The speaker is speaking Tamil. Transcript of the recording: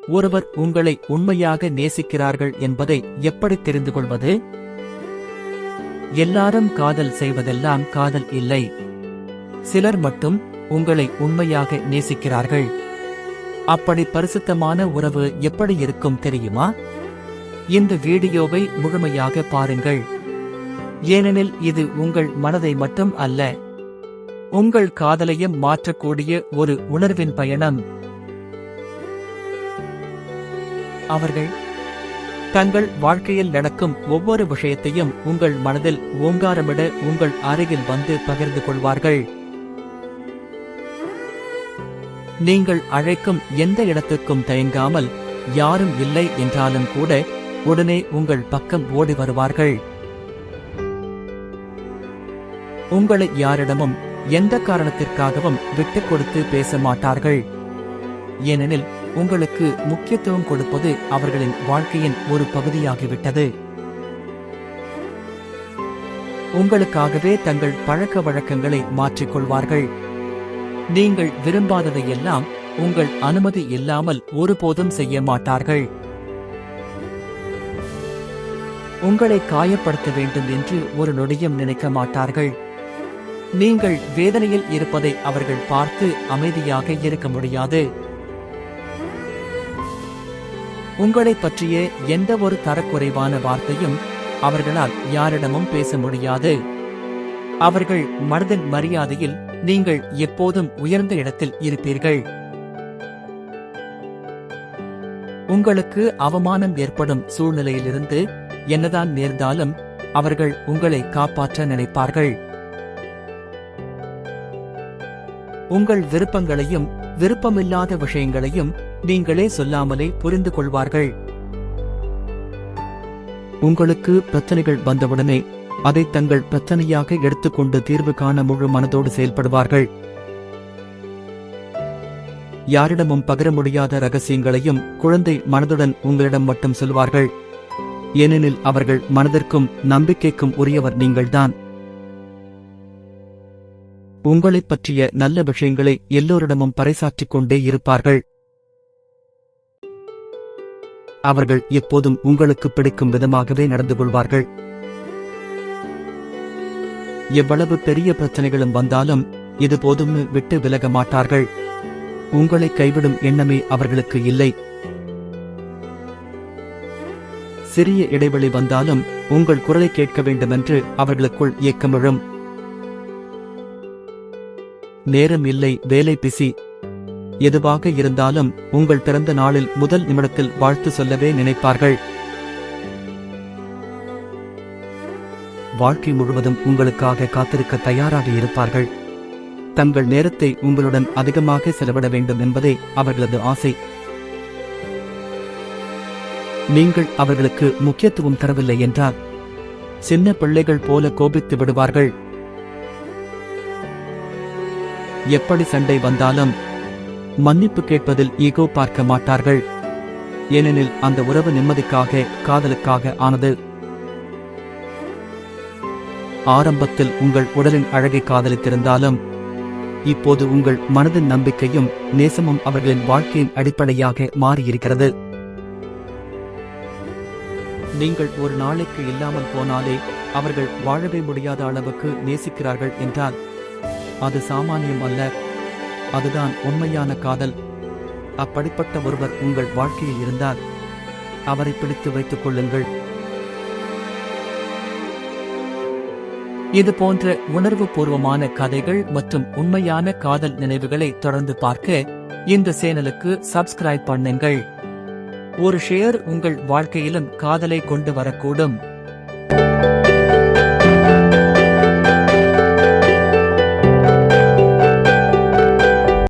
ஒருவர் உங்களை உண்மையாக நேசிக்கிறார்கள் என்பதை எப்படி தெரிந்து கொள்வது? எல்லாரும் காதல் செய்வதெல்லாம் காதல் இல்லை. சிலர் மட்டும் உங்களை உண்மையாக நேசிக்கிறார்கள். அப்படி பரிசுத்தமான உறவு எப்படி இருக்கும் தெரியுமா? இந்த வீடியோவை முழுமையாக பாருங்கள். ஏனெனில் இது உங்கள் மனதை மட்டும் அல்ல, உங்கள் காதலையும் மாற்றக்கூடிய ஒரு உணர்வின் பயணம். அவர்கள் தங்கள் வாழ்க்கையில் நடக்கும் ஒவ்வொரு விஷயத்தையும் உங்கள் மனதில் ஓங்காரமிட உங்கள் அருகில் வந்து பகிர்ந்து கொள்வார்கள். நீங்கள் அழைக்கும் எந்த இடத்துக்கும் தயங்காமல், யாரும் இல்லை என்றாலும் கூட உடனே உங்கள் பக்கம் ஓடி வருவார்கள். உங்களை யாரிடமும் எந்த காரணத்திற்காகவும் விட்டுக் கொடுத்து பேச மாட்டார்கள். ஏனெனில் உங்களுக்கு முக்கியத்துவம் கொடுப்பது அவர்களின் வாழ்க்கையின் ஒரு பகுதியாகிவிட்டது. உங்களுக்காகவே தங்கள் பழக்க வழக்கங்களை மாற்றிக்கொள்வார்கள். நீங்கள் விரும்பாததையெல்லாம் உங்கள் அனுமதி இல்லாமல் ஒருபோதும் செய்ய மாட்டார்கள். உங்களை காயப்படுத்த வேண்டும் என்று ஒரு நொடியும் நினைக்க மாட்டார்கள். நீங்கள் வேதனையில் இருப்பதை அவர்கள் பார்த்து அமைதியாக இருக்க முடியாது. உங்களைப் பற்றிய எந்த ஒரு தரக்குறைவான வார்த்தையும் அவர்களால் யாரிடமும் பேச முடியாது. அவர்கள் மனதின் மரியாதையில் நீங்கள் எப்போதும் உயர்ந்த இடத்தில் இருப்பீர்கள். உங்களுக்கு அவமானம் ஏற்படும் சூழ்நிலையிலிருந்து என்னதான் நேர்ந்தாலும் அவர்கள் உங்களை காப்பாற்ற நினைப்பார்கள். உங்கள் விருப்பங்களையும் விருப்பமில்லாத விஷயங்களையும் நீங்களே சொல்லாமலே புரிந்து கொள்வார்கள். உங்களுக்கு பிரச்சனைகள் வந்தவுடனே அதை தங்கள் பிரச்சனையாக எடுத்துக்கொண்டு தீர்வு காண முழு மனதோடு செயல்படுவார்கள். யாரிடமும் பகிர முடியாத ரகசியங்களையும் குழந்தை மனதுடன் உங்களிடம் மட்டும் சொல்வார்கள். ஏனெனில் அவர்கள் மனதிற்கும் நம்பிக்கைக்கும் உரியவர் நீங்கள்தான். உங்களைப் பற்றிய நல்ல விஷயங்களை எல்லோரிடமும் பறைசாற்றிக் கொண்டே இருப்பார்கள். அவர்கள் எப்போதும் உங்களுக்கு பிடிக்கும் விதமாகவே நடந்து கொள்வார்கள். எவ்வளவு பெரிய பிரச்சனைகளும் வந்தாலும் இது போதும் விட்டு விலக மாட்டார்கள். உங்களை கைவிடும் எண்ணமே அவர்களுக்கு இல்லை. சிறிய இடைவெளி வந்தாலும் உங்கள் குரலை கேட்க வேண்டுமென்று அவர்களுக்குள் ஏக்கம் எழும். நேரம் இல்லை, வேலை பிசி, எதுவாக இருந்தாலும் உங்கள் பிறந்த நாளில் முதல் நிமிடத்தில் வாழ்த்து சொல்லவே நினைப்பார்கள். வாழ்க்கை முழுவதும் உங்களுக்காக காத்திருக்க தயாராக இருப்பார்கள். தங்கள் நேரத்தை உங்களுடன் அதிகமாக செலவிட வேண்டும் என்பதே அவர்களது ஆசை. நீங்கள் அவர்களுக்கு முக்கியத்துவம் தரவில்லை என்றால் சின்ன பிள்ளைகள் போல கோபித்து விடுவார்கள். எப்படி சண்டை வந்தாலும் மன்னிப்பு கேட்பதில் ஈகோ பார்க்க மாட்டார்கள். ஏனெனில் அந்த உறவு நிம்மதிக்காக, காதலுக்காக ஆனது. ஆரம்பத்தில் உங்கள் உடலின் அழகை காதலித்திருந்தாலும் இப்போது உங்கள் மனதின் நம்பிக்கையும் நேசமும் அவர்களின் வாழ்க்கையின் அடிப்படையாக மாறியிருக்கிறது. நீங்கள் ஒரு நாளைக்கு இல்லாமல் போனாலே அவர்கள் வாழவே முடியாத அளவுக்கு நேசிக்கிறார்கள் என்றால் அது சாமானியம் அல்ல, அதுதான் உண்மையான காதல். அப்படிப்பட்ட ஒருவர் உங்கள் வாழ்க்கையில் இருந்தால் அவரை பிடித்து வைத்துக் கொள்ளுங்கள். இது போன்ற உணர்வு பூர்வமான கதைகள் மற்றும் உண்மையான காதல் நினைவுகளை தொடர்ந்து பார்க்க இந்த சேனலுக்கு சப்ஸ்கிரைப் பண்ணுங்கள். ஒரு ஷேர் உங்கள் வாழ்க்கையிலும் காதலை கொண்டு வரக்கூடும்.